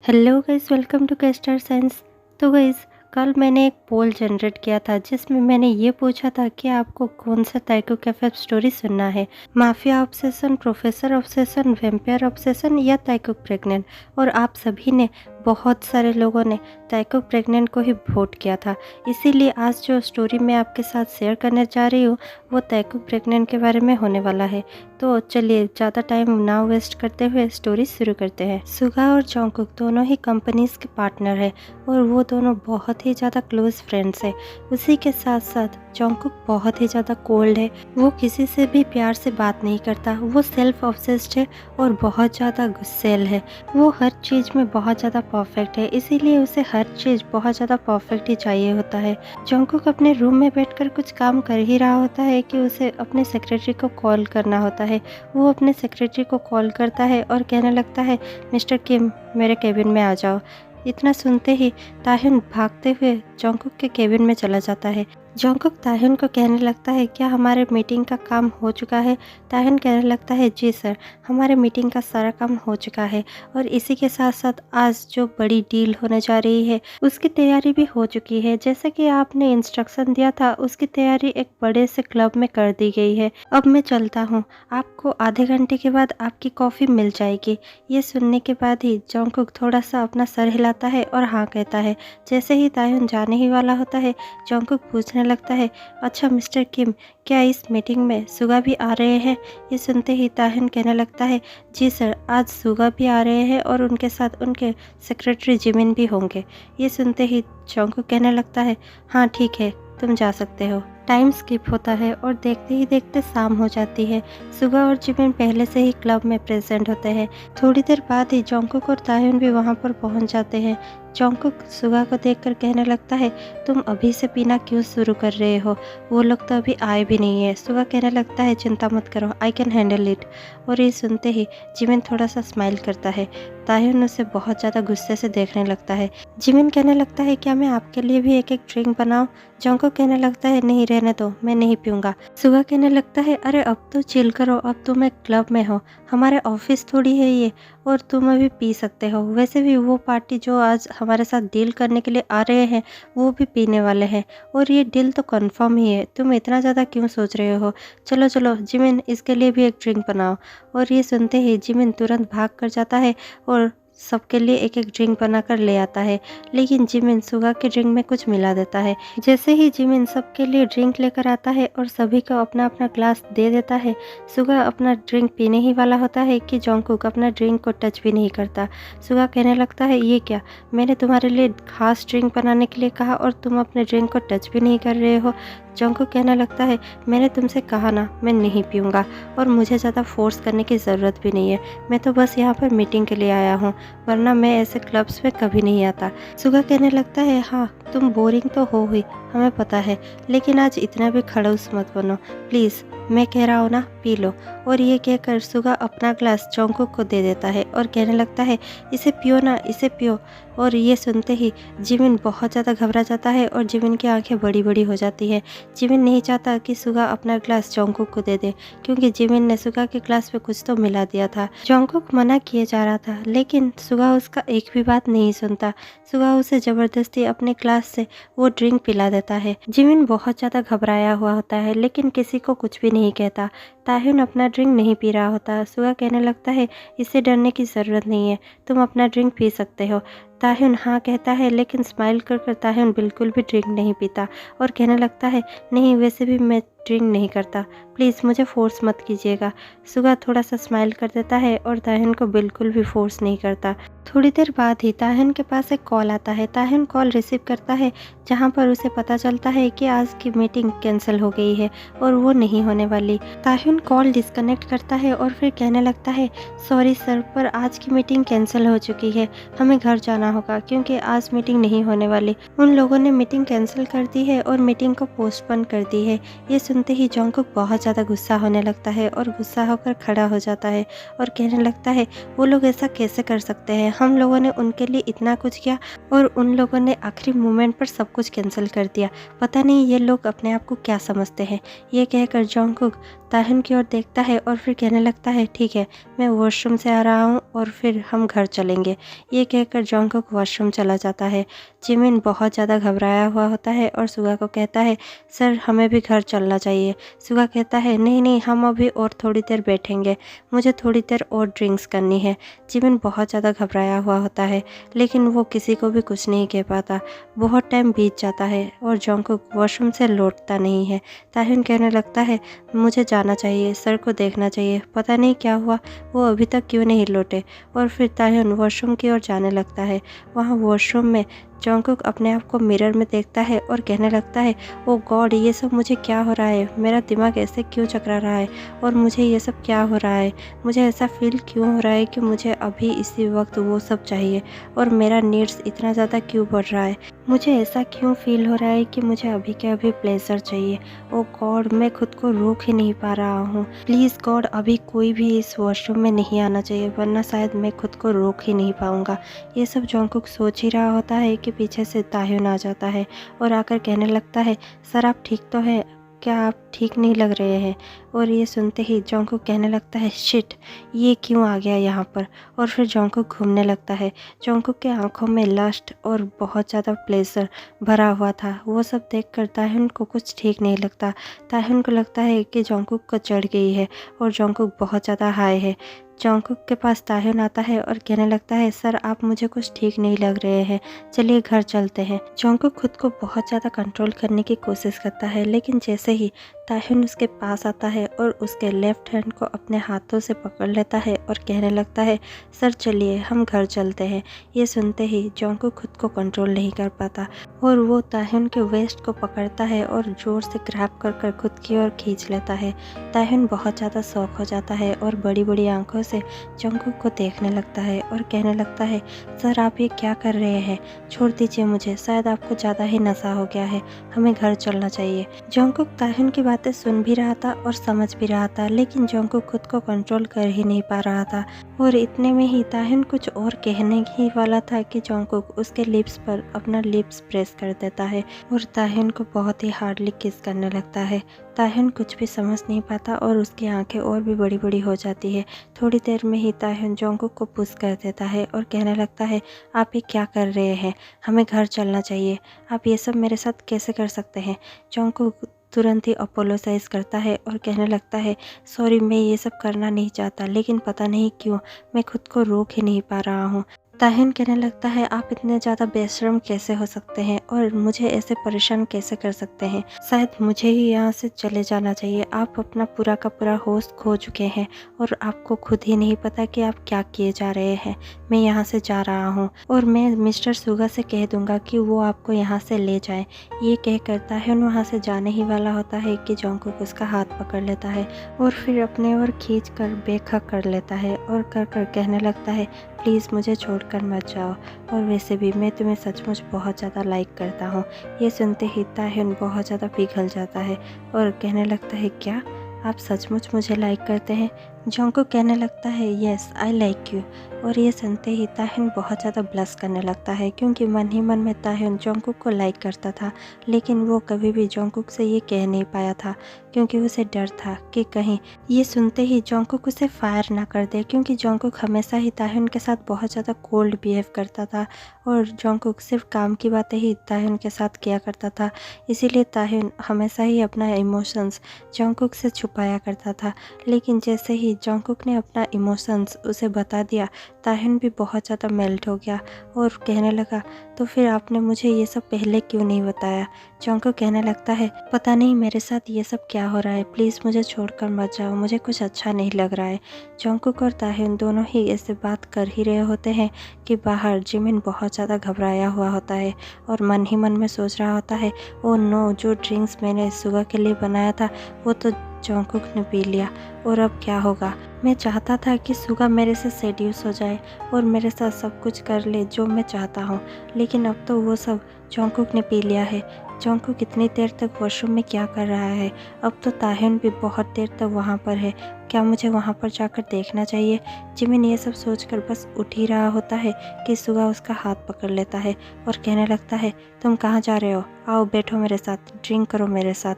Hello guys, welcome to के star signs. तो guys, कल मैंने एक पोल जनरेट किया था जिसमें मैंने ये पूछा था कि आपको कौन सा ताइको कैफे स्टोरी सुनना है, mafia obsession, professor obsession, vampire obsession या ताइको प्रेग्नेंट। और आप सभी ने, बहुत सारे लोगों ने ताइको प्रेग्नेंट को ही वोट किया था। इसीलिए आज जो स्टोरी मैं आपके साथ शेयर करने जा रही हूँ वो ताइको प्रेग्नेंट के बारे में होने वाला है। तो चलिए ज़्यादा टाइम ना वेस्ट करते हुए स्टोरी शुरू करते हैं। सुगा और जॉन्गकुक दोनों ही कंपनीज के पार्टनर है और वो दोनों बहुत ही ज़्यादा क्लोज फ्रेंड्स है। उसी के साथ साथ जॉन्गकुक बहुत ही ज़्यादा कोल्ड है। वो किसी से भी प्यार से बात नहीं करता। वो सेल्फ ऑब्सेस्ड है और बहुत ज़्यादा गुस्सैल है। वो हर चीज़ में बहुत ज़्यादा परफेक्ट है, इसीलिए उसे हर चीज़ बहुत ज़्यादा परफेक्ट ही चाहिए होता है। जॉन्गकुक अपने रूम में बैठकर कुछ काम कर ही रहा होता है कि उसे अपने सेक्रेटरी को कॉल करना होता है। वो अपने सेक्रेटरी को कॉल करता है और कहने लगता है, मिस्टर किम, मेरे केबिन में आ जाओ। इतना सुनते ही ताह्युन भागते हुए जॉन्गकुक के केबिन में चला जाता है। जॉन्गकुक ताह्युन को कहने लगता है, क्या हमारे मीटिंग का काम हो चुका है? ताह्युन कहने लगता है, जी सर, हमारे मीटिंग का सारा काम हो चुका है और इसी के साथ साथ आज जो बड़ी डील होने जा रही है उसकी तैयारी भी हो चुकी है। जैसे कि आपने इंस्ट्रक्शन दिया था उसकी तैयारी एक बड़े से क्लब में कर दी गई है। अब मैं चलता हूँ, आपको आधे घंटे के बाद आपकी कॉफ़ी मिल जाएगी। ये सुनने के बाद ही जॉन्गकुक थोड़ा सा अपना सर हिलाता है और हाँ कहता है। जैसे ही ताह्युन जाने ही वाला होता है जॉन्गकुक पूछने लगता है, अच्छा मिस्टर किम, क्या इस मीटिंग में सुगा भी आ रहे हैं? ये सुनते ही ताह्युन कहने लगता है, जी सर, आज सुगा भी आ रहे हैं और उनके साथ उनके सेक्रेटरी जिमिन भी होंगे। ये सुनते ही जॉन्गकुक कहने लगता है, हाँ ठीक है, तुम जा सकते हो। टाइम स्किप होता है और देखते ही देखते शाम हो जाती है। सुगा और जिमिन पहले से ही क्लब में प्रेजेंट होते हैं। थोड़ी देर बाद ही जॉन्गकुक और ताह्युन भी वहां पर पहुंच जाते हैं। जॉन्गकुक सुगा को देखकर कहने लगता है, तुम अभी से पीना क्यों शुरू कर रहे हो? वो लोग तो अभी आए भी नहीं है। सुगा कहने लगता है, चिंता मत करो, आई कैन हैंडल इट। और ये सुनते ही जिमिन थोड़ा सा स्माइल करता है। ताह्युन उसे बहुत ज़्यादा गुस्से से देखने लगता है। जिमिन कहने लगता है, क्या मैं आपके लिए भी एक एक ड्रिंक बनाऊं? जॉन्गकुक कहने लगता है, नहीं रहने दो, मैं नहीं पीऊँगा। सुगा कहने लगता है, अरे अब तो चिल करो, अब तुम एक क्लब में हो, हमारे ऑफिस थोड़ी है ये, और तुम अभी पी सकते हो। वैसे भी वो पार्टी जो आज हमारे साथ डील करने के लिए आ रहे हैं वो भी पीने वाले हैं और ये डील तो कंफर्म ही है, तुम इतना ज़्यादा क्यों सोच रहे हो? चलो चलो जिमिन, इसके लिए भी एक ड्रिंक बनाओ। और ये सुनते ही जिमिन तुरंत भाग कर जाता है और सबके लिए एक एक ड्रिंक बनाकर ले आता है। लेकिन जिमिन सुगा के ड्रिंक में कुछ मिला देता है। जैसे ही जिमिन सबके लिए ड्रिंक लेकर आता है और सभी को अपना अपना ग्लास दे देता है, सुगा अपना ड्रिंक पीने ही वाला होता है कि जॉन्गकुक अपना ड्रिंक को टच भी नहीं करता। सुगा कहने लगता है, ये क्या, मैंने तुम्हारे लिए खास ड्रिंक बनाने के लिए कहा और तुम अपने ड्रिंक को टच भी नहीं कर रहे हो। जॉन्गकुक कहने लगता है, मैंने तुमसे कहा ना, मैं नहीं पीऊँगा और मुझे ज़्यादा फोर्स करने की ज़रूरत भी नहीं है। मैं तो बस यहाँ पर मीटिंग के लिए आया हूँ, वरना मैं ऐसे क्लब्स में कभी नहीं आता। सुगा कहने लगता है, हाँ तुम बोरिंग तो हो ही, हमें पता है, लेकिन आज इतना भी खड़ूस मत बनो प्लीज़, मैं कह रहा हूँ ना, पी लो। और ये कहकर सुगा अपना ग्लास जॉन्गकुक को दे देता है और कहने लगता है, इसे पियो ना, इसे पियो। और ये सुनते ही जिमिन बहुत ज़्यादा घबरा जाता है और जिमिन की आंखें बड़ी बड़ी हो जाती है। जिमिन नहीं चाहता कि सुगा अपना ग्लास जॉन्गकुक को दे दे, क्योंकि जिमिन ने सुगा के ग्लास में कुछ तो मिला दिया था। जॉन्गकुक मना किए जा रहा था लेकिन सुगा उसका एक भी बात नहीं सुनता। सुगा उसे ज़बरदस्ती अपने ग्लास से वो ड्रिंक पिला देता है। जिमिन बहुत ज़्यादा घबराया हुआ होता है लेकिन किसी को कुछ भी नहीं कहता। ताह्युन अपना ड्रिंक नहीं पी रहा होता। सुगा कहने लगता है, इससे डरने की ज़रूरत नहीं है, तुम अपना ड्रिंक पी सकते हो। ताह्युन हाँ कहता है लेकिन स्माइल कर कर ताह्युन बिल्कुल भी ड्रिंक नहीं पीता और कहने लगता है, नहीं वैसे भी मैं ड्रिंक नहीं करता, प्लीज़ मुझे फोर्स मत कीजिएगा। सुगा थोड़ा सा स्माइल कर देता है और ताह्युन को बिल्कुल भी फोर्स नहीं करता। थोड़ी देर बाद ही ताह्युन के पास एक कॉल आता है। ताह्युन कॉल रिसीव करता है जहाँ पर उसे पता चलता है कि आज की मीटिंग कैंसिल हो गई है और वो नहीं होने वाली। ताह्युन कॉल डिस्कनेक्ट करता है और फिर कहने लगता है, सॉरी सर, पर आज की मीटिंग कैंसिल हो चुकी है, हमें घर जाना जाना होगा क्योंकि आज मीटिंग नहीं होने वाली। उन लोगों ने मीटिंग कैंसिल कर दी है और मीटिंग को पोस्टपोन कर दी है। ये सुनते ही जॉन्गकुक बहुत ज़्यादा गुस्सा होने लगता है और गुस्सा होकर खड़ा हो जाता है और कहने लगता है वो लोग ऐसा कैसे कर सकते हैं, हम लोगों ने उनके लिए इतना कुछ किया और उन लोगों ने आखिरी मोमेंट पर सब कुछ कैंसिल कर दिया। पता नहीं ये लोग अपने आप को क्या समझते हैं। ये कहकर जॉन्गकुक ताह्युन की ओर देखता है और फिर कहने लगता है ठीक है, मैं वॉशरूम से आ रहा हूँ और फिर हम घर चलेंगे। ये कहकर जॉन्गकुक वॉशरूम चला जाता है। जिमिन बहुत ज़्यादा घबराया हुआ होता है और सुगा को कहता है सर हमें भी घर चलना चाहिए। सुगा कहता है नहीं नहीं, हम अभी और थोड़ी देर बैठेंगे, मुझे थोड़ी देर और ड्रिंक्स करनी है। जिमिन बहुत ज़्यादा घबराया हुआ होता है लेकिन वो किसी को भी कुछ नहीं कह पाता। बहुत टाइम बीत जाता है और जॉन्गकुक वॉशरूम से लौटता नहीं है। ताह्युन कहने लगता है मुझे जाना चाहिए, सर को देखना चाहिए, पता नहीं क्या हुआ, वो अभी तक क्यों नहीं लौटे। और फिर ताह्युन वॉशरूम की ओर जाने लगता है। वहाँ वॉशरूम में जॉन्गकुक अपने आप को मिरर में देखता है और कहने लगता है ओ गॉड, ये सब मुझे क्या हो रहा है, मेरा दिमाग ऐसे क्यों चकरा रहा है और मुझे ये सब क्या हो रहा है, मुझे ऐसा फील क्यों हो रहा है कि मुझे अभी इसी वक्त वो सब चाहिए और मेरा नीड्स इतना ज़्यादा क्यों बढ़ रहा है, मुझे ऐसा क्यों फील हो रहा है कि मुझे अभी के अभी प्लेजर चाहिए। ओ गॉड, मैं खुद को रोक ही नहीं पा रहा हूँ। प्लीज़ गॉड, अभी कोई भी इस वॉशरूम में नहीं आना चाहिए वरना शायद मैं खुद को रोक ही नहीं पाऊँगा। ये सब जॉन्गकुक सोच ही रहा होता है कि पीछे से ताह्युन आ जाता है और आकर कहने लगता है सर आप ठीक तो हैं, क्या आप ठीक नहीं लग रहे हैं। और ये सुनते ही जॉन्गकुक कहने लगता है शिट, ये क्यों आ गया यहाँ पर। और फिर जॉन्गकुक घूमने लगता है। जॉन्गकुक के आंखों में लस्ट और बहुत ज़्यादा प्लेजर भरा हुआ था। वो सब देखकर ताह्युन को कुछ ठीक नहीं लगता। ताह्युन को लगता है कि जॉन्गकुक को चढ़ गई है और जॉन्गकुक बहुत ज़्यादा हाई है। जॉन्गकुक के पास ताह्युन आता है और कहने लगता है सर आप मुझे कुछ ठीक नहीं लग रहे हैं, चलिए घर चलते हैं। जॉन्गकुक खुद को बहुत ज़्यादा कंट्रोल करने की कोशिश करता है लेकिन जैसे ही ताह्युन उसके पास आता है और उसके लेफ्ट हैंड को अपने हाथों से पकड़ लेता है और कहने लगता है सर चलिए हम घर चलते हैं। ये सुनते ही जॉन्गकुक खुद को कंट्रोल नहीं कर पाता और वो ताह्युन के वेस्ट को पकड़ता है और ज़ोर से ग्रैब कर खुद की ओर खींच लेता है। ताह्युन बहुत ज़्यादा शॉक हो जाता है और बड़ी बड़ी आंखों से जॉन्गकुक को देखने लगता है और कहने लगता है सर आप ये क्या कर रहे हैं, छोड़ दीजिए मुझे, शायद आपको ज़्यादा ही नशा हो गया है, हमें घर चलना चाहिए। जॉन्गकुक ताह्युन की बातें सुन भी रहा था और समझ भी रहा था लेकिन जॉन्गकुक खुद को कंट्रोल कर ही नहीं पा रहा था। और इतने में ही ताह्युन कुछ और कहने ही वाला था कि जॉन्गकुक उसके लिप्स पर अपना लिप्स प्रेस कर देता है और ताह्युन को बहुत ही हार्डली किस करने लगता है। ताह्युन कुछ भी समझ नहीं पाता और उसकी आंखें और भी बड़ी बड़ी हो जाती है। थोड़ी देर में ही ताह्युन जॉन्गकुक को पुश कर देता है और कहने लगता है आप ये क्या कर रहे हैं, हमें घर चलना चाहिए, आप ये सब मेरे साथ कैसे कर सकते हैं। जॉन्गकुक तुरंत ही अपोलोसाइज करता है और कहने लगता है सॉरी, मैं ये सब करना नहीं चाहता लेकिन पता नहीं क्यों मैं खुद को रोक ही नहीं पा रहा हूँ। ताह्युन कहने लगता है आप इतने ज़्यादा बेशर्म कैसे हो सकते हैं और मुझे ऐसे परेशान कैसे कर सकते हैं, शायद मुझे ही यहाँ से चले जाना चाहिए, आप अपना पूरा का पूरा होश खो चुके हैं और आपको खुद ही नहीं पता कि आप क्या किए जा रहे हैं। मैं यहाँ से जा रहा हूँ और मैं मिस्टर सुगा से कह दूंगा कि वो आपको यहाँ से ले जाए। ये कहकर ताह्युन वहाँ से जाने ही वाला होता है कि जॉन्गकुक उसका हाथ पकड़ लेता है और फिर अपने ओर खींच कर बेखा कर लेता है और कर कहने लगता है प्लीज़ मुझे छोड़कर मत जाओ, और वैसे भी मैं तुम्हें सचमुच बहुत ज़्यादा लाइक करता हूँ। ये सुनते ही ताह्युन बहुत ज़्यादा पिघल जाता है और कहने लगता है क्या आप सचमुच मुझे लाइक करते हैं। जॉन्गकुक कहने लगता है येस आई लाइक यू। और ये सुनते ही ताह्युन बहुत ज़्यादा ब्लश करने लगता है क्योंकि मन ही मन में ताह्युन जॉन्गकुक को लाइक करता था लेकिन वो कभी भी जॉन्गकुक से ये कह नहीं पाया था क्योंकि उसे डर था कि कहीं ये सुनते ही जॉन्गकुक उसे फायर ना कर दे, क्योंकि जॉन्गकुक हमेशा ही ताह्युन के साथ बहुत ज़्यादा कोल्ड बिहेव करता था और जॉन्गकुक सिर्फ काम की बातें ही ताह्युन के साथ किया करता था। इसीलिए ताह्युन हमेशा ही अपना इमोशंस जॉन्गकुक से छुपाया करता था। लेकिन जैसे ही जॉन्गकुक ने अपना इमोशंस उसे बता दिया ताह्युन भी बहुत ज़्यादा मेल्ट हो गया और कहने लगा तो फिर आपने मुझे ये सब पहले क्यों नहीं बताया। जॉन्गकुक कहने लगता है पता नहीं मेरे साथ ये सब क्या हो रहा है, प्लीज़ मुझे छोड़कर मत जाओ, मुझे कुछ अच्छा नहीं लग रहा है। जॉन्गकुक और ताह्युन दोनों ही ऐसे बात कर ही रहे होते हैं कि बाहर जिमिन बहुत ज़्यादा घबराया हुआ होता है और मन ही मन में सोच रहा होता है ओ नो, जो ड्रिंक्स मैंने सुगा के लिए बनाया था वो तो जॉन्गकुक ने पी लिया और अब क्या होगा। मैं चाहता था कि सुगा मेरे से सेड्यूस हो जाए और मेरे साथ सब कुछ कर ले जो मैं चाहता हूँ, लेकिन अब तो वो सब जॉन्गकुक ने पी लिया है। जॉन्गकुक इतनी देर तक वॉशरूम में क्या कर रहा है? अब तो ताह्युन भी बहुत देर तक वहाँ पर है। क्या मुझे वहाँ पर जाकर देखना चाहिए? जिमिन ये सब सोचकर बस उठ ही रहा होता है कि सुगा उसका हाथ पकड़ लेता है और कहने लगता है, तुम कहाँ जा रहे हो? आओ बैठो मेरे साथ, ड्रिंक करो मेरे साथ।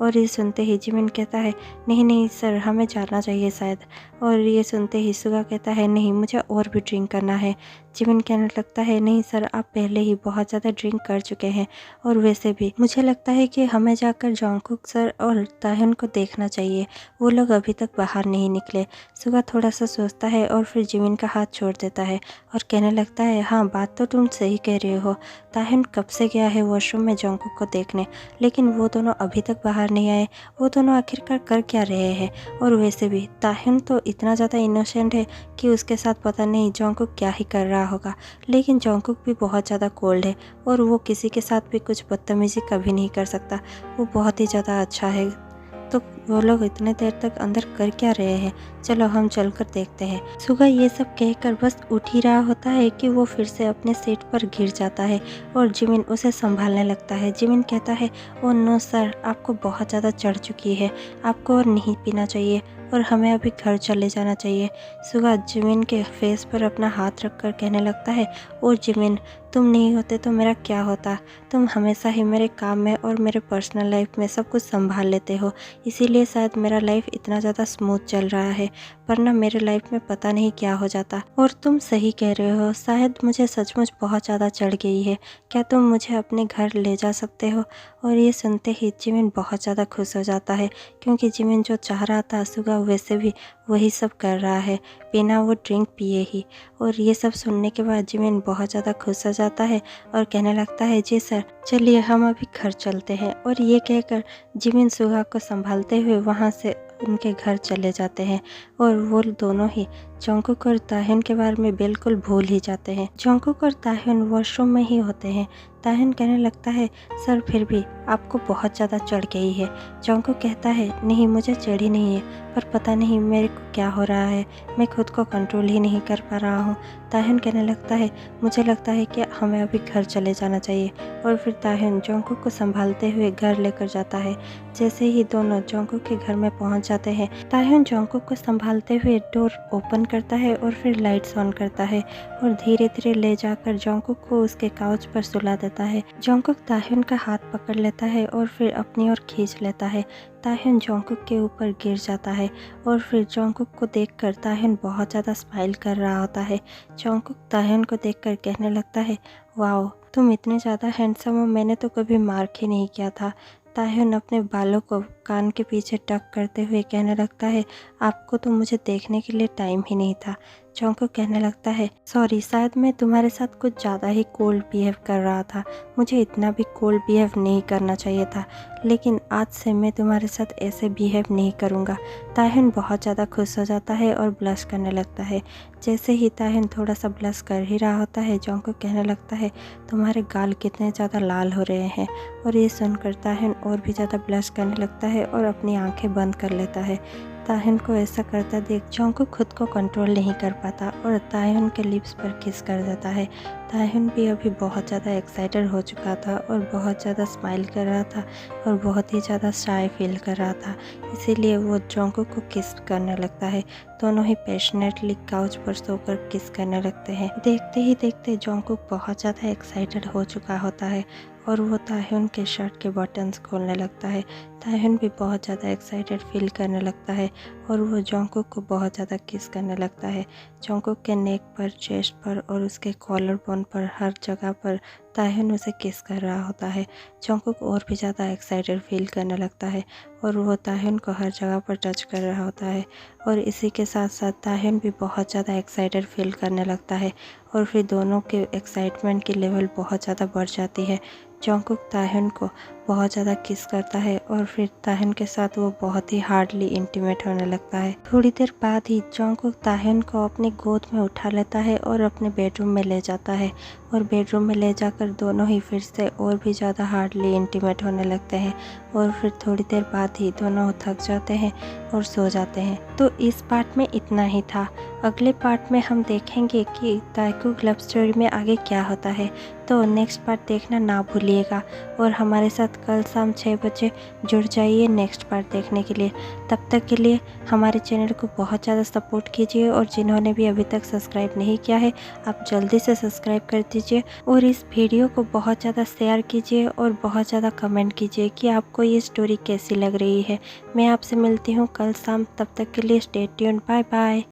और ये सुनते ही जिमिन कहता है, नहीं नहीं सर, हमें जाना चाहिए शायद। और ये सुनते ही सुगा कहता है, नहीं मुझे और भी ड्रिंक करना है। जिमिन कहने लगता है, नहीं सर, आप पहले ही बहुत ज़्यादा ड्रिंक कर चुके हैं और वैसे भी मुझे लगता है कि हमें जाकर जॉन्गकुक सर और ताह्युन को देखना चाहिए, वो लोग अभी तक बाहर नहीं निकले। सुगा थोड़ा सा सोचता है और फिर जिमिन का हाथ छोड़ देता है और कहने लगता है, हाँ बात तो तुम सही कह रहे हो। ताह्युन कब से गया है वॉशरूम में जॉन्गकुक को देखने, लेकिन वो दोनों अभी तक बाहर नहीं आए। वो दोनों आखिरकार कर क्या रहे हैं? और वैसे भी ताह्युन तो इतना ज़्यादा इनोसेंट है कि उसके साथ पता नहीं जॉन्गकुक क्या ही कर रहा होगा, लेकिन जॉन्गकुक भी बहुत ज़्यादा कोल्ड है और वो किसी के साथ भी कुछ बदतमीज़ी कभी नहीं कर सकता। वो बहुत ही ज़्यादा अच्छा है। तो वो लोग इतने देर तक अंदर कर क्या रहे हैं? चलो हम चलकर देखते हैं। सुगा ये सब कहकर बस उठ ही रहा होता है कि वो फिर से अपने सीट पर गिर जाता है और जिमिन उसे संभालने लगता है। जिमिन कहता है, ओ नो सर, आपको बहुत ज़्यादा चढ़ चुकी है, आपको और नहीं पीना चाहिए और हमें अभी घर चले जाना चाहिए। सुगा जिमिन के फेस पर अपना हाथ रखकर कहने लगता है, ओ जिमिन, तुम नहीं होते तो मेरा क्या होता? तुम हमेशा ही मेरे काम में और मेरे पर्सनल लाइफ में सब कुछ संभाल लेते हो, इसीलिए शायद मेरा लाइफ इतना ज़्यादा स्मूथ चल रहा है, वरना मेरे लाइफ में पता नहीं क्या हो जाता। और तुम सही कह रहे हो, शायद मुझे सचमुच बहुत ज़्यादा चढ़ गई है। क्या तुम मुझे अपने घर ले जा सकते हो? और ये सुनते ही जिमिन बहुत ज़्यादा खुश हो जाता है, क्योंकि जिमिन जो चाह रहा था सुगा वैसे भी वही सब कर रहा है, बिना वो ड्रिंक पिए ही। और ये सब सुनने के बाद जिमिन बहुत ज़्यादा खुश हो जाता है और कहने लगता है, जी सर, चलिए हम अभी घर चलते हैं। और ये कहकर जिमिन सुगा को संभालते हुए वहाँ से उनके घर चले जाते हैं और वो दोनों ही जॉन्गकुक और ताह्युन के बारे में बिल्कुल भूल ही जाते हैं। जॉन्गकुक और ताह्युन वॉशरूम में ही होते हैं। ताह्युन कहने लगता है, सर फिर भी आपको बहुत ज़्यादा चढ़ गई है। जॉन्गकुक कहता है, नहीं मुझे चढ़ी नहीं है, पर पता नहीं मेरे को क्या हो रहा है, मैं खुद को कंट्रोल ही नहीं कर पा रहा हूँ। ताह्युन कहने लगता है, मुझे लगता है कि हमें अभी घर चले जाना चाहिए। और फिर ताह्युन जॉन्गकुक को संभालते हुए घर लेकर जाता है। जैसे ही दोनों जॉन्गकुक के घर में पहुँच जाते हैं, ताह्युन जॉन्गकुक को संभालते हुए डोर ओपन करता है और फिर लाइट्स ऑन करता है और धीरे धीरे ले जाकर जॉन्गकुक को उसके काउच पर सुला देता है। जॉन्गकुक ताह्युन का हाथ पकड़ लेता है और फिर अपनी ओर खींच लेता है। ताह्युन जॉन्गकुक के ऊपर गिर जाता है और फिर जॉन्गकुक को देखकर ताह्युन बहुत ज़्यादा स्माइल कर रहा होता है। जॉन्गकुक ताह्युन को देखकर कहने लगता है, वाओ, तुम इतने ज़्यादा हैंडसम हो, मैंने तो कभी मार्क ही नहीं किया था। ताह्युन अपने बालों को कान के पीछे टक करते हुए कहने लगता है, आपको तो मुझे देखने के लिए टाइम ही नहीं था। जॉन्गकुक कहने लगता है, सॉरी, शायद मैं तुम्हारे साथ कुछ ज़्यादा ही कोल्ड बिहेव कर रहा था, मुझे इतना भी कोल्ड बिहेव नहीं करना चाहिए था, लेकिन आज से मैं तुम्हारे साथ ऐसे बिहेव नहीं करूँगा। ताह्युन बहुत ज़्यादा खुश हो जाता है और ब्लश करने लगता है। जैसे ही ताह्युन थोड़ा सा ब्लश कर ही रहा होता है, जॉन्गकुक कहने लगता है, तुम्हारे गाल कितने ज़्यादा लाल हो रहे हैं। और ये सुनकर ताह्युन और भी ज़्यादा ब्लश करने लगता है और अपनी आंखें बंद कर लेता है। ताह्युन को ऐसा करता देख जॉन्गकुक खुद को कंट्रोल नहीं कर पाता और ताह्युन के लिप्स पर किस कर देता है। ताह्युन भी अभी बहुत ज़्यादा एक्साइटेड हो चुका था और बहुत ज़्यादा स्माइल कर रहा था और बहुत ही ज़्यादा शाय फील कर रहा था, इसीलिए वो जॉन्गकुक को किस करने लगता है। दोनों ही पैशनेटली काउच पर सोकर किस करने लगते हैं। देखते ही देखते जॉन्गकुक बहुत ज़्यादा एक्साइटेड हो चुका होता है और वो ताह्युन के शर्ट के बटन्स खोलने लगता है। ताह्युन भी बहुत ज़्यादा एक्साइटेड फील करने लगता है और वो जॉन्गकुक को बहुत ज़्यादा किस करने लगता है। जॉन्गकुक के नेक पर, चेस्ट पर और उसके कॉलर बोन पर, हर जगह पर ताह्युन उसे किस कर रहा होता है। जॉन्गकुक और भी ज़्यादा एक्साइटेड फील करने लगता है और वो ताह्युन को हर जगह पर टच कर रहा होता है और इसी के साथ साथ ताह्युन भी बहुत ज़्यादा एक्साइटेड फील करने लगता है और फिर दोनों के एक्साइटमेंट की लेवल बहुत ज़्यादा बढ़ जाती है। जॉन्गकुक ताह्युन को बहुत ज़्यादा किस करता है और फिर ताहिन के साथ वो बहुत ही हार्डली इंटीमेट होने लगता है। थोड़ी देर बाद ही जंगकुक ताहिन को अपनी गोद में उठा लेता है और अपने बेडरूम में ले जाता है और बेडरूम में ले जाकर दोनों ही फिर से और भी ज़्यादा हार्डली इंटीमेट होने लगते हैं और फिर थोड़ी देर बाद ही दोनों थक जाते हैं और सो जाते हैं। तो इस पार्ट में इतना ही था। अगले पार्ट में हम देखेंगे कि ताइकुक लव स्टोरी में आगे क्या होता है। तो नेक्स्ट पार्ट देखना ना भूलिएगा और हमारे साथ कल शाम 6 बजे जुड़ जाइए नेक्स्ट पार्ट देखने के लिए। तब तक के लिए हमारे चैनल को बहुत ज़्यादा सपोर्ट कीजिए और जिन्होंने भी अभी तक सब्सक्राइब नहीं किया है आप जल्दी से सब्सक्राइब कर दीजिए और इस वीडियो को बहुत ज़्यादा शेयर कीजिए और बहुत ज़्यादा कमेंट कीजिए कि आपको ये स्टोरी कैसी लग रही है। मैं आपसे मिलती हूँ कल शाम, तब तक के लिए स्टे ट्यून्ड, बाय बाय।